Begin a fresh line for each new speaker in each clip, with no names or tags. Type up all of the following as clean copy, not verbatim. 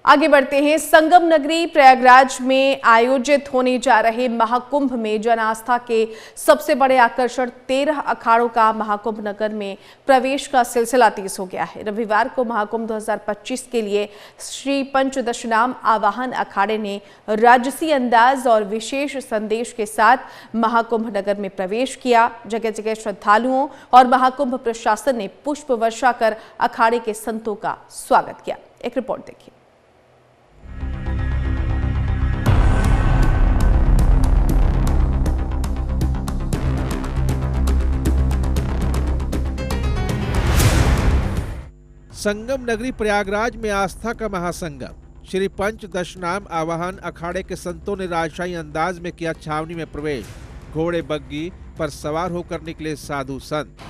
आगे बढ़ते हैं। संगम नगरी प्रयागराज में आयोजित होने जा रहे महाकुंभ में जन आस्था के सबसे बड़े आकर्षण 13 अखाड़ों का महाकुंभ नगर में प्रवेश का सिलसिला तेज हो गया है। रविवार को महाकुंभ 2025 के लिए श्री पंचदशनाम आवाहन अखाड़े ने राजसी अंदाज और विशेष संदेश के साथ महाकुंभ नगर में प्रवेश किया। जगह जगह श्रद्धालुओं और महाकुंभ प्रशासन ने पुष्प वर्षा कर अखाड़े के संतों का स्वागत किया। एक रिपोर्ट देखिए।
संगम नगरी प्रयागराज में आस्था का महासंगम। श्री पंचदशनाम आवाहन अखाड़े के संतों ने राजशाही अंदाज में किया छावनी में प्रवेश। घोड़े बग्गी पर सवार होकर निकले साधु संत।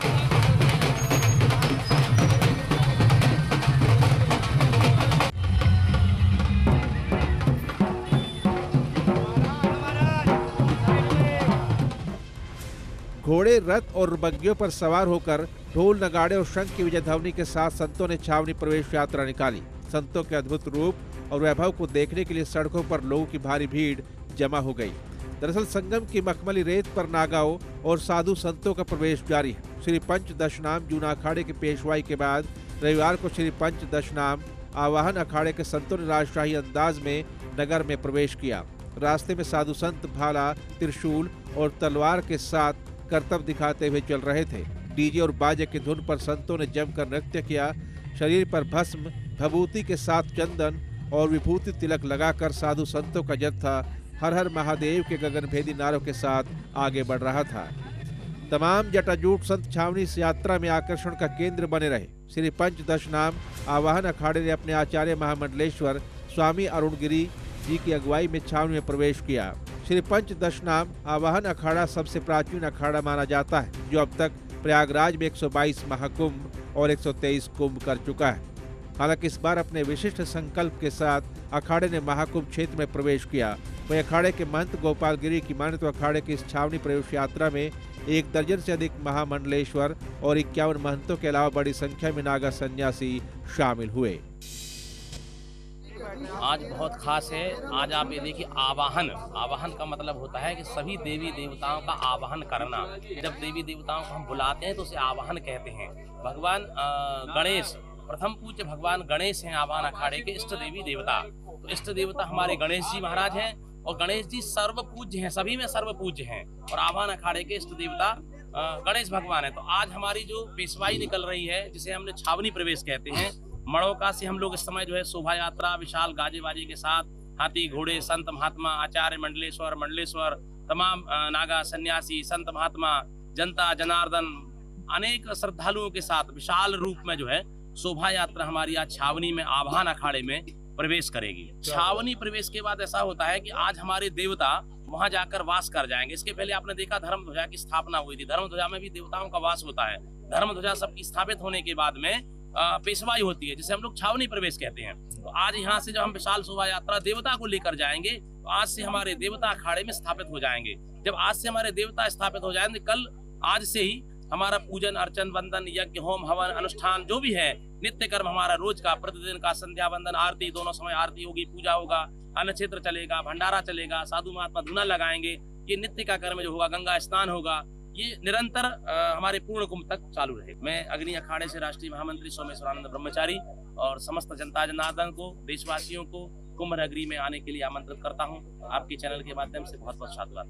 घोड़े, रथ और बग्गियों पर सवार होकर ढोल, नगाड़े और शंख की विजय ध्वनि के साथ संतों ने छावनी प्रवेश यात्रा निकाली। संतों के अद्भुत रूप और वैभव को देखने के लिए सड़कों पर लोगों की भारी भीड़ जमा हो गई। दरअसल संगम की मखमली रेत पर नागाओं और साधु संतों का प्रवेश जारी है। श्री पंचदशनाम जूना अखाड़े की पेशवाई के बाद रविवार को श्री पंचदशनाम आवाहन अखाड़े के संतों ने राजशाही अंदाज में नगर में प्रवेश किया। रास्ते में साधु संत भाला, त्रिशूल और तलवार के साथ करतब दिखाते हुए चल रहे थे। डीजे और बाजे की धुन पर संतों ने जमकर नृत्य किया। शरीर पर भस्म, भभूति के साथ चंदन और विभूति तिलक लगाकर साधु संतों का जत्था हर हर महादेव के गगनभेदी नारों के साथ आगे बढ़ रहा था। तमाम जटाजूट संत छावनी इस यात्रा में आकर्षण का केंद्र बने रहे। श्री पंचदशनाम आवाहन अखाड़े ने अपने आचार्य महामंडलेश्वर स्वामी अरुणगिरी जी की अगुवाई में छावनी में प्रवेश किया। श्री पंचदशनाम आवाहन अखाड़ा सबसे प्राचीन अखाड़ा माना जाता है, जो अब तक प्रयागराज में 122 महाकुंभ और 123 कुंभ कर चुका है। हालांकि इस बार अपने विशिष्ट संकल्प के साथ अखाड़े ने महाकुंभ क्षेत्र में प्रवेश किया। वहीं अखाड़े के महंत गोपाल गिरी की माने तो अखाड़े की इस छावनी प्रवेश यात्रा में 1 दर्जन से अधिक महामंडलेश्वर और 51 महंतों के अलावा बड़ी संख्या में नागा सन्यासी शामिल हुए।
आज बहुत खास है। आज आप ये देखिए, आवाहन का मतलब होता है कि सभी देवी देवताओं का आवाहन करना। जब देवी देवताओं को हम बुलाते हैं तो उसे आवाहन कहते हैं। भगवान गणेश, प्रथम पूज्य भगवान गणेश हैं आवाहन अखाड़े के इष्ट देवी देवता। तो इष्ट देवता हमारे गणेश जी महाराज हैं और गणेश जी सर्व पूज्य हैं, सभी में सर्व पूज्य हैं। और आवाहन अखाड़े के इष्ट देवता गणेश भगवान है। तो आज हमारी जो पेशवाई निकल रही है, जिसे हमने छावनी प्रवेश कहते हैं, मड़ौका से हम लोग इस समय जो है शोभा यात्रा विशाल गाजे बाजे के साथ हाथी, घोड़े, संत महात्मा, आचार्य मंडलेश्वर, तमाम नागा सन्यासी, संत महात्मा, जनता जनार्दन, अनेक श्रद्धालुओं के साथ विशाल रूप में जो है शोभा यात्रा हमारी आज छावनी में आवाहन अखाड़े में प्रवेश करेगी। छावनी प्रवेश के बाद ऐसा होता है कि आज हमारे देवता वहां जाकर वास कर जाएंगे। इसके पहले आपने देखा धर्म ध्वजा की स्थापना हुई थी। धर्म ध्वजा में भी देवताओं का वास होता है। धर्म ध्वजा सबकी स्थापित होने के बाद में पेशवाई होती है, जिसे हम लोग छावनी प्रवेश कहते हैं। तो आज यहाँ से जब हम विशाल शोभा यात्रा देवता को लेकर जाएंगे, तो आज से हमारे देवता अखाड़े में स्थापित हो जाएंगे। जब आज से हमारे देवता स्थापित हो जाएंगे, कल आज से ही हमारा पूजन अर्चन, वंदन, यज्ञ, होम, हवन, अनुष्ठान जो भी है, नित्य कर्म हमारा रोज का, प्रतिदिन का, संध्या वंदन, आरती, दोनों समय आरती होगी, पूजा होगा, अन्न क्षेत्र चलेगा, भंडारा चलेगा, साधु महात्मा धुना लगाएंगे। ये नित्य का कर्म जो होगा, गंगा स्नान होगा, ये निरंतर हमारे पूर्ण कुंभ तक चालू रहे। मैं अग्नि अखाड़े से राष्ट्रीय महामंत्री सोमेश्वरानंद ब्रह्मचारी और समस्त जनता जनार्दन को, देशवासियों को कुंभ नगरी में आने के लिए आमंत्रित करता हूं। आपके चैनल के माध्यम से बहुत बहुत साधुवाद।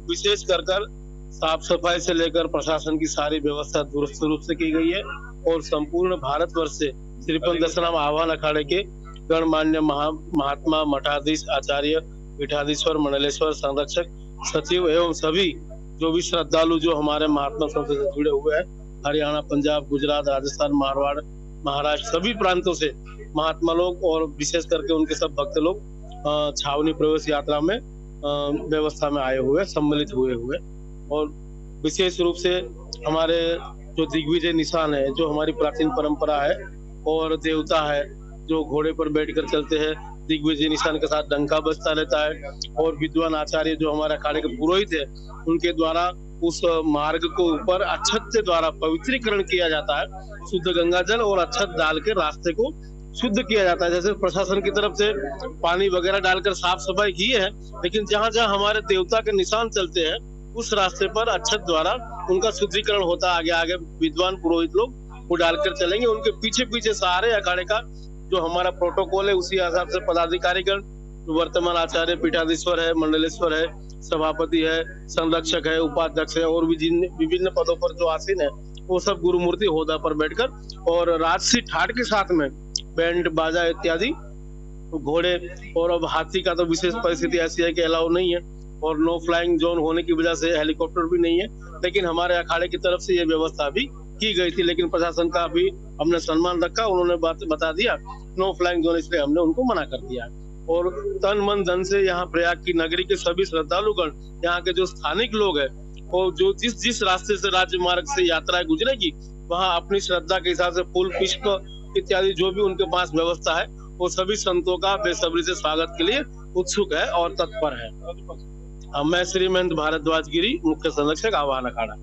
विशेष कर साफ सफाई से लेकर प्रशासन की सारी व्यवस्था दुरुस्त रूप से की गई है और संपूर्ण भारतवर्ष से श्री पंचदशनाम आवाहन अखाड़े के गणमान्य महात्मा, मठाधीश, आचार्य, पीठाधीश्वर, मंडलेश्वर, संरक्षक, सचिव एवं सभी जो भी श्रद्धालु जो हमारे महात्मा संघ से जुड़े हुए हैं, हरियाणा, पंजाब, गुजरात, राजस्थान, मारवाड़, महाराष्ट्र, सभी प्रांतों से महात्मा लोग और विशेष करके उनके सब भक्त लोग छावनी प्रवेश यात्रा में व्यवस्था में आए हुए, सम्मिलित हुए और विशेष रूप से हमारे जो दिग्विजय निशान है, जो हमारी प्राचीन परंपरा है और देवता है जो घोड़े पर बैठकर चलते हैं, दिग्विजय निशान के साथ डंका बजता रहता है और विद्वान आचार्य जो हमारे अखाड़े के पुरोहित है, उनके द्वारा उस मार्ग को ऊपर अक्षत के द्वारा पवित्रीकरण किया जाता है। शुद्ध गंगा जल और अक्षत डाल के रास्ते को शुद्ध किया जाता है। जैसे प्रशासन की तरफ से पानी वगैरह डालकर साफ सफाई की है, लेकिन जहाँ जहाँ हमारे देवता के निशान चलते हैं उस रास्ते पर अक्षत द्वारा उनका शुद्धिकरण होता आगे आगे विद्वान पुरोहित लोग वो डालकर चलेंगे। उनके पीछे पीछे सारे अखाड़े का जो हमारा प्रोटोकॉल है उसी हिसाब से पदाधिकारीगण, वर्तमान आचार्य, पीठाधीश्वर है, मंडलेश्वर है, सभापति है, संरक्षक है, उपाध्यक्ष है और भी जिन विभिन्न पदों पर जो आसीन है वो सब गुरुमूर्ति होदा पर बैठकर और राजसी ठाट के साथ में बैंड बाजा इत्यादि घोड़े और अब हाथी का तो विशेष परिस्थिति ऐसी है कि अलाउ नहीं है और नो फ्लाइंग जोन होने की वजह से हेलीकॉप्टर भी नहीं है, लेकिन हमारे अखाड़े की तरफ से ये व्यवस्था भी की गई थी। लेकिन प्रशासन का भी हमने सम्मान रखा, उन्होंने बता दिया नो फ्लाइंग जोन, इसलिए हमने उनको मना कर दिया। और तन मन धन से यहाँ प्रयाग की नगरी के सभी श्रद्धालुगण, यहाँ के जो स्थानिक लोग हैं और जो जिस रास्ते से राज्य मार्ग से यात्रा गुजरेगी वहाँ अपनी श्रद्धा के हिसाब से फूल पुष्प इत्यादि जो भी उनके पास व्यवस्था है वो सभी संतों का बेसब्री से स्वागत के लिए उत्सुक है और तत्पर है। मैं श्री महंत भारद्वाज गिरी, मुख्य संरक्षक आवाहन अखाड़ा।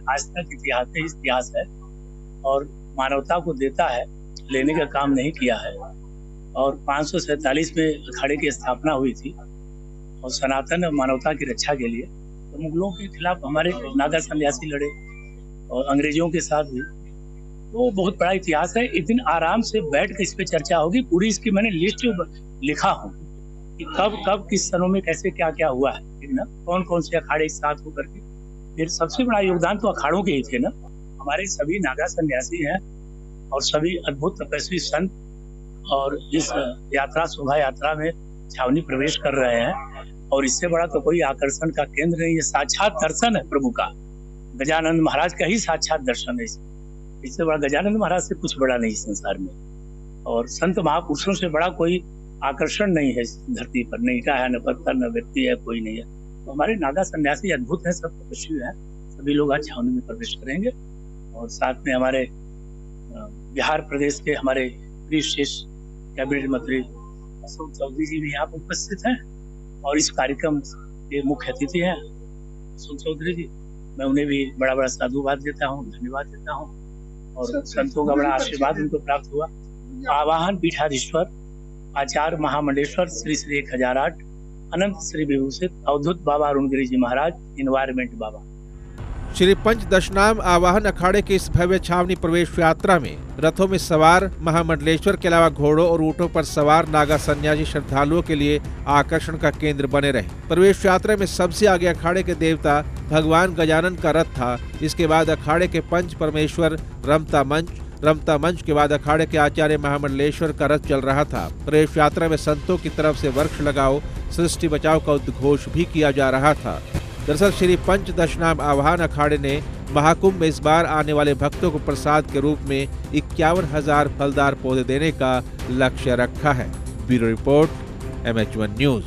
आज तक इतिहास है और मानवता को देता है, लेने का काम नहीं किया है। और 547 में अखाड़े की स्थापना हुई थी और सनातन मानवता की रक्षा के लिए तो मुगलों के खिलाफ हमारे नागा सन्यासी लड़े और अंग्रेजों के साथ भी। तो बहुत बड़ा इतिहास है। एक दिन आराम से बैठ के इस पे चर्चा होगी। पूरी इसकी मैंने लिस्ट लिखा हूँ कि कब किस सनों में कैसे क्या क्या हुआ है ना, कौन कौन से अखाड़े एक साथ होकर के। फिर सबसे बड़ा योगदान तो अखाड़ों के ही थे ना। हमारे सभी नागा सन्यासी हैं और सभी अद्भुत तपस्वी संत और इस यात्रा शोभा यात्रा में छावनी प्रवेश कर रहे हैं और इससे बड़ा तो कोई आकर्षण का केंद्र नहीं है। साक्षात दर्शन है प्रभु का, गजानंद महाराज का ही साक्षात दर्शन है। इससे बड़ा गजानंद महाराज से कुछ बड़ा नहीं संसार में। और संत महापुरुषों से बड़ा कोई आकर्षण नहीं है धरती पर, न ईटा है, न पत्थर, न व्यक्ति है, कोई नहीं है। तो हमारे नागा सन्यासी अद्भुत है, सब तपस्वी है। सभी लोग आज छावनी में प्रवेश करेंगे और साथ में हमारे बिहार प्रदेश के हमारे विशेष कैबिनेट मंत्री अशोक चौधरी जी भी यहाँ पर उपस्थित हैं और इस कार्यक्रम के मुख्य अतिथि हैं अशोक चौधरी जी। मैं उन्हें भी बड़ा बड़ा साधुवाद देता हूँ, धन्यवाद देता हूँ और संतों का बड़ा आशीर्वाद उनको प्राप्त हुआ। आवाहन पीठाधीश्वर आचार्य महामंडलेश्वर श्री श्री 1008 अनंत श्री विभूषित अवधूत बाबा अरुणगिरी जी महाराज, इन्वायरमेंट बाबा।
श्री पंच दशनाम आवाहन अखाड़े की इस भव्य छावनी प्रवेश यात्रा में रथों में सवार महामंडलेश्वर के अलावा घोड़ों और ऊंटों पर सवार नागा सन्यासी श्रद्धालुओं के लिए आकर्षण का केंद्र बने रहे। प्रवेश यात्रा में सबसे आगे अखाड़े के देवता भगवान गजानन का रथ था। इसके बाद अखाड़े के पंच परमेश्वर रमता मंच के बाद अखाड़े के आचार्य महामंडलेश्वर का रथ चल रहा था। प्रवेश यात्रा में संतों की तरफ से वृक्ष लगाओ सृष्टि बचाओ का उद्घोष भी किया जा रहा था। दरअसल श्री पंच दशनाम आवाहन अखाड़े ने महाकुंभ में इस बार आने वाले भक्तों को प्रसाद के रूप में 51,000 फलदार पौधे देने का लक्ष्य रखा है। Bureau report, MH1 news.